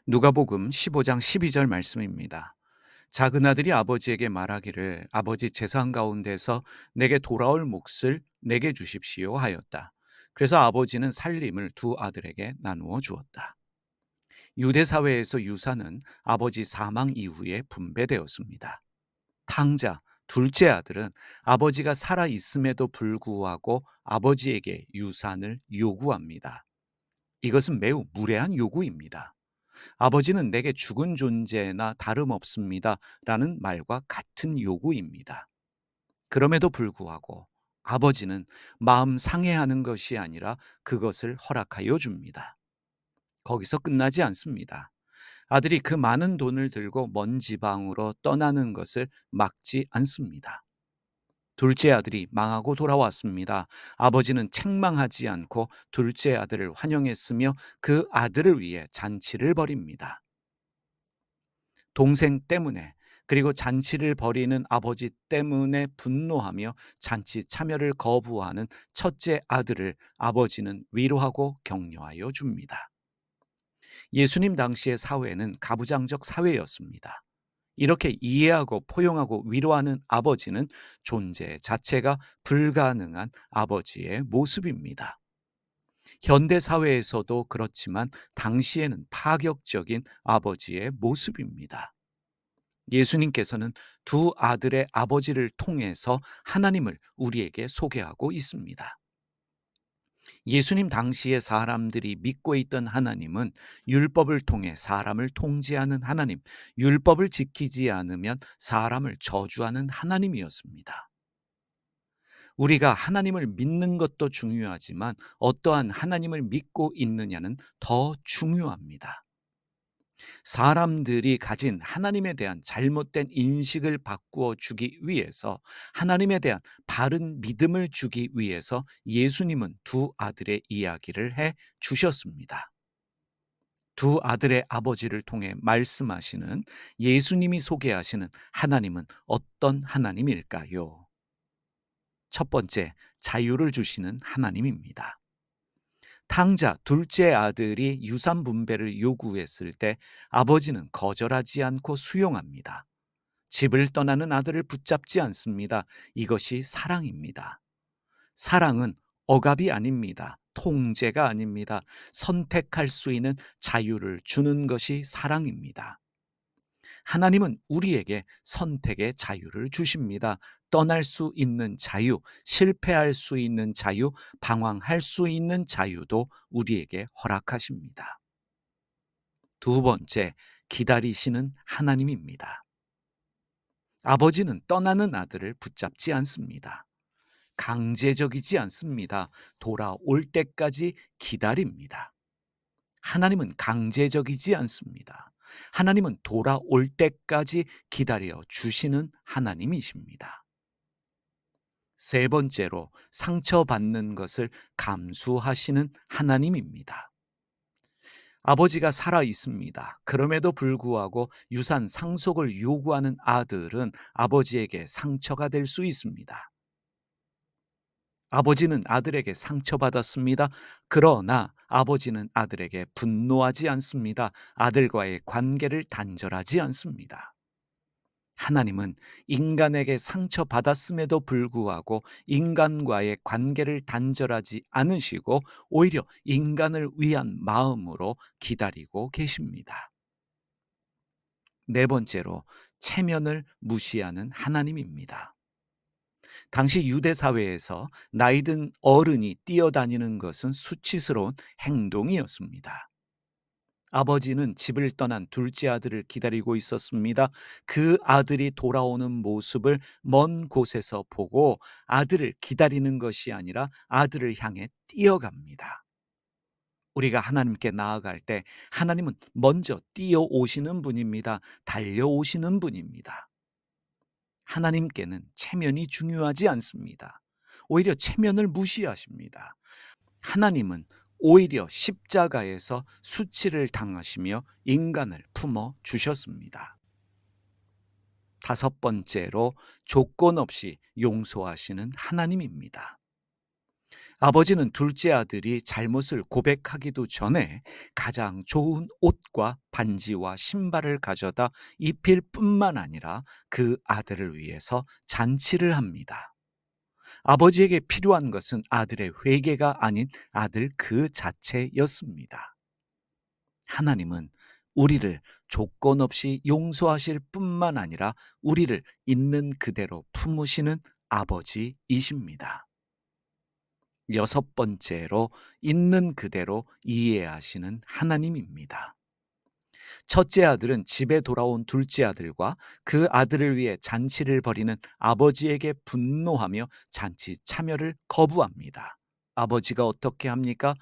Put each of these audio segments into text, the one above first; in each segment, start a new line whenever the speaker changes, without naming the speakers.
누가복음 15장 12절 말씀입니다. 작은 아들이 아버지에게 말하기를 아버지 재산 가운데서 내게 돌아올 몫을 내게 주십시오 하였다. 그래서 아버지는 살림을 두 아들에게 나누어 주었다. 유대 사회에서 유산은 아버지 사망 이후에 분배되었습니다. 탕자 둘째 아들은 아버지가 살아 있음에도 불구하고 아버지에게 유산을 요구합니다. 이것은 매우 무례한 요구입니다. 아버지는 내게 죽은 존재나 다름없습니다. 라는 말과 같은 요구입니다. 그럼에도 불구하고 아버지는 마음 상해하는 것이 아니라 그것을 허락하여 줍니다. 거기서 끝나지 않습니다. 아들이 그 많은 돈을 들고 먼 지방으로 떠나는 것을 막지 않습니다. 둘째 아들이 망하고 돌아왔습니다. 아버지는 책망하지 않고 둘째 아들을 환영했으며 그 아들을 위해 잔치를 벌입니다. 동생 때문에 그리고 잔치를 벌이는 아버지 때문에 분노하며 잔치 참여를 거부하는 첫째 아들을 아버지는 위로하고 격려하여 줍니다. 예수님 당시의 사회는 가부장적 사회였습니다. 이렇게 이해하고 포용하고 위로하는 아버지는 존재 자체가 불가능한 아버지의 모습입니다. 현대 사회에서도 그렇지만 당시에는 파격적인 아버지의 모습입니다. 예수님께서는 두 아들의 아버지를 통해서 하나님을 우리에게 소개하고 있습니다. 예수님 당시의 사람들이 믿고 있던 하나님은 율법을 통해 사람을 통제하는 하나님, 율법을 지키지 않으면 사람을 저주하는 하나님이었습니다. 우리가 하나님을 믿는 것도 중요하지만 어떠한 하나님을 믿고 있느냐는 더 중요합니다. 사람들이 가진 하나님에 대한 잘못된 인식을 바꾸어 주기 위해서 하나님에 대한 바른 믿음을 주기 위해서 예수님은 두 아들의 이야기를 해 주셨습니다. 두 아들의 아버지를 통해 말씀하시는 예수님이 소개하시는 하나님은 어떤 하나님일까요? 첫 번째, 자유를 주시는 하나님입니다. 탕자 둘째 아들이 유산 분배를 요구했을 때 아버지는 거절하지 않고 수용합니다. 집을 떠나는 아들을 붙잡지 않습니다. 이것이 사랑입니다. 사랑은 억압이 아닙니다. 통제가 아닙니다. 선택할 수 있는 자유를 주는 것이 사랑입니다. 하나님은 우리에게 선택의 자유를 주십니다. 떠날 수 있는 자유, 실패할 수 있는 자유, 방황할 수 있는 자유도 우리에게 허락하십니다. 두 번째, 기다리시는 하나님입니다. 아버지는 떠나는 아들을 붙잡지 않습니다. 강제적이지 않습니다. 돌아올 때까지 기다립니다. 하나님은 강제적이지 않습니다. 하나님은 돌아올 때까지 기다려 주시는 하나님이십니다. 세 번째로 상처받는 것을 감수하시는 하나님입니다. 아버지가 살아 있습니다. 그럼에도 불구하고 유산 상속을 요구하는 아들은 아버지에게 상처가 될 수 있습니다. 아버지는 아들에게 상처받았습니다. 그러나 아버지는 아들에게 분노하지 않습니다. 아들과의 관계를 단절하지 않습니다. 하나님은 인간에게 상처받았음에도 불구하고 인간과의 관계를 단절하지 않으시고 오히려 인간을 위한 마음으로 기다리고 계십니다. 네 번째로 체면을 무시하는 하나님입니다. 당시 유대 사회에서 나이든 어른이 뛰어다니는 것은 수치스러운 행동이었습니다. 아버지는 집을 떠난 둘째 아들을 기다리고 있었습니다. 그 아들이 돌아오는 모습을 먼 곳에서 보고 아들을 기다리는 것이 아니라 아들을 향해 뛰어갑니다. 우리가 하나님께 나아갈 때 하나님은 먼저 뛰어오시는 분입니다. 달려오시는 분입니다. 하나님께는 체면이 중요하지 않습니다. 오히려 체면을 무시하십니다. 하나님은 오히려 십자가에서 수치를 당하시며 인간을 품어 주셨습니다. 다섯 번째로 조건 없이 용서하시는 하나님입니다. 아버지는 둘째 아들이 잘못을 고백하기도 전에 가장 좋은 옷과 반지와 신발을 가져다 입힐 뿐만 아니라 그 아들을 위해서 잔치를 합니다. 아버지에게 필요한 것은 아들의 회개가 아닌 아들 그 자체였습니다. 하나님은 우리를 조건 없이 용서하실 뿐만 아니라 우리를 있는 그대로 품으시는 아버지이십니다. 여섯 번째로 있는 그대로 이해하시는 하나님입니다. 첫째 아들은 집에 돌아온 둘째 아들과 그 아들을 위해 잔치를 벌이는 아버지에게 분노하며 잔치 참여를 거부합니다. 아버지가 어떻게 합니까?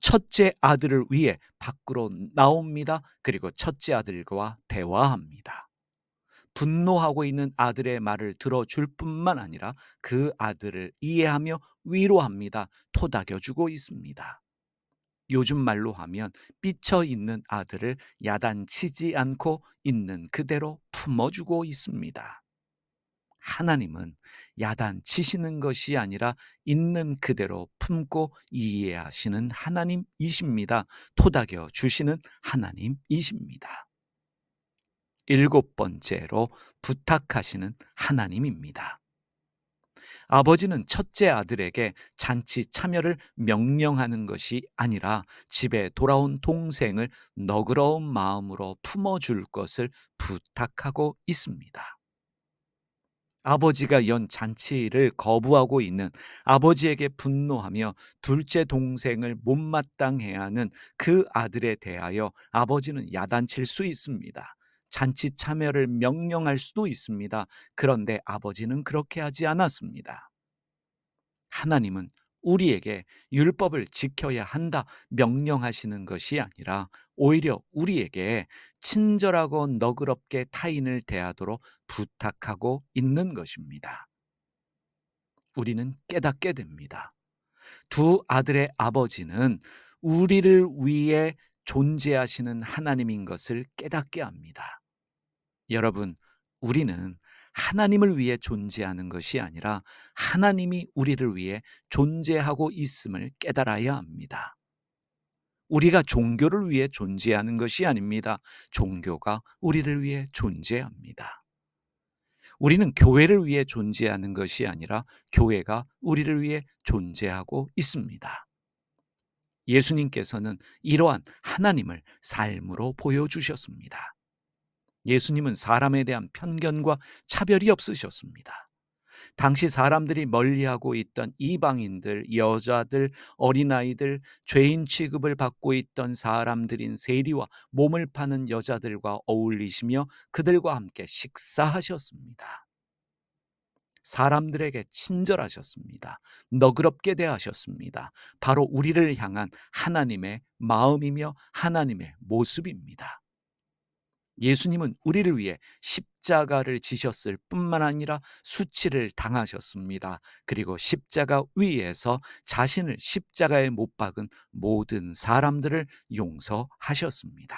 첫째 아들을 위해 밖으로 나옵니다. 그리고 첫째 아들과 대화합니다. 분노하고 있는 아들의 말을 들어줄 뿐만 아니라 그 아들을 이해하며 위로합니다. 토닥여주고 있습니다. 요즘 말로 하면 삐쳐 있는 아들을 야단치지 않고 있는 그대로 품어주고 있습니다. 하나님은 야단치시는 것이 아니라 있는 그대로 품고 이해하시는 하나님이십니다. 토닥여 주시는 하나님이십니다. 일곱 번째로 부탁하시는 하나님입니다. 아버지는 첫째 아들에게 잔치 참여를 명령하는 것이 아니라 집에 돌아온 동생을 너그러운 마음으로 품어줄 것을 부탁하고 있습니다. 아버지가 연 잔치를 거부하고 있는 아버지에게 분노하며 둘째 동생을 못마땅해 하는 그 아들에 대하여 아버지는 야단칠 수 있습니다. 잔치 참여를 명령할 수도 있습니다. 그런데 아버지는 그렇게 하지 않았습니다. 하나님은 우리에게 율법을 지켜야 한다 명령하시는 것이 아니라 오히려 우리에게 친절하고 너그럽게 타인을 대하도록 부탁하고 있는 것입니다. 우리는 깨닫게 됩니다. 두 아들의 아버지는 우리를 위해 존재하시는 하나님인 것을 깨닫게 합니다. 여러분, 우리는 하나님을 위해 존재하는 것이 아니라 하나님이 우리를 위해 존재하고 있음을 깨달아야 합니다. 우리가 종교를 위해 존재하는 것이 아닙니다. 종교가 우리를 위해 존재합니다. 우리는 교회를 위해 존재하는 것이 아니라 교회가 우리를 위해 존재하고 있습니다. 예수님께서는 이러한 하나님을 삶으로 보여주셨습니다. 예수님은 사람에 대한 편견과 차별이 없으셨습니다. 당시 사람들이 멀리하고 있던 이방인들, 여자들, 어린아이들, 죄인 취급을 받고 있던 사람들인 세리와 몸을 파는 여자들과 어울리시며 그들과 함께 식사하셨습니다. 사람들에게 친절하셨습니다. 너그럽게 대하셨습니다. 바로 우리를 향한 하나님의 마음이며 하나님의 모습입니다. 예수님은 우리를 위해 십자가를 지셨을 뿐만 아니라 수치를 당하셨습니다. 그리고 십자가 위에서 자신을 십자가에 못 박은 모든 사람들을 용서하셨습니다.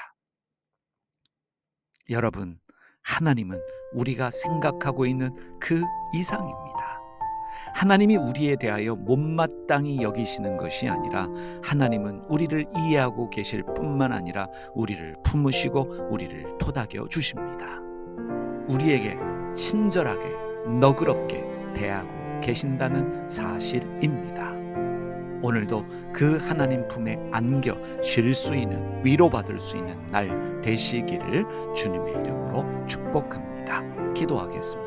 여러분, 하나님은 우리가 생각하고 있는 그 이상입니다. 하나님이 우리에 대하여 못마땅히 여기시는 것이 아니라 하나님은 우리를 이해하고 계실 뿐만 아니라 우리를 품으시고 우리를 토닥여 주십니다. 우리에게 친절하게 너그럽게 대하고 계신다는 사실입니다. 오늘도 그 하나님 품에 안겨 쉴 수 있는, 위로받을 수 있는 날 되시기를 주님의 이름으로 축복합니다. 기도하겠습니다.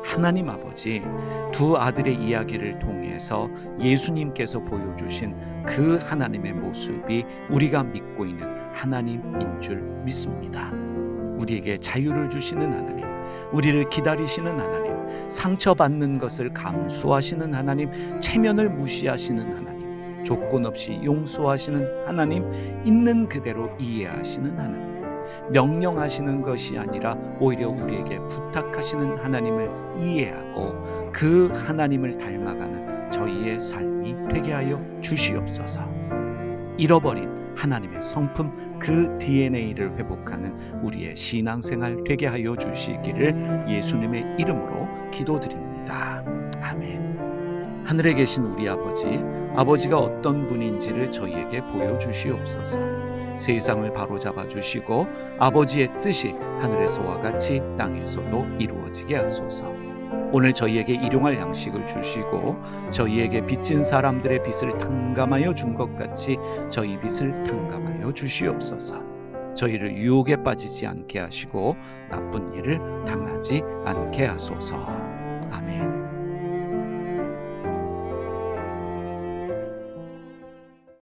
하나님 아버지, 두 아들의 이야기를 통해서 예수님께서 보여주신 그 하나님의 모습이 우리가 믿고 있는 하나님인 줄 믿습니다. 우리에게 자유를 주시는 하나님, 우리를 기다리시는 하나님, 상처받는 것을 감수하시는 하나님, 체면을 무시하시는 하나님, 조건 없이 용서하시는 하나님, 있는 그대로 이해하시는 하나님, 명령하시는 것이 아니라 오히려 우리에게 부탁하시는 하나님을 이해하고 그 하나님을 닮아가는 저희의 삶이 되게 하여 주시옵소서. 잃어버린 하나님의 성품, 그 DNA를 회복하는 우리의 신앙생활 되게 하여 주시기를 예수님의 이름으로 기도드립니다. 아멘. 하늘에 계신 우리 아버지가 어떤 분인지를 저희에게 보여주시옵소서. 세상을 바로잡아 주시고 아버지의 뜻이 하늘에서와 같이 땅에서도 이루어지게 하소서. 오늘 저희에게 일용할 양식을 주시고 저희에게 빚진 사람들의 빚을 탕감하여 준 것 같이 저희 빚을 탕감하여 주시옵소서. 저희를 유혹에 빠지지 않게 하시고 나쁜 일을 당하지 않게 하소서. 아멘.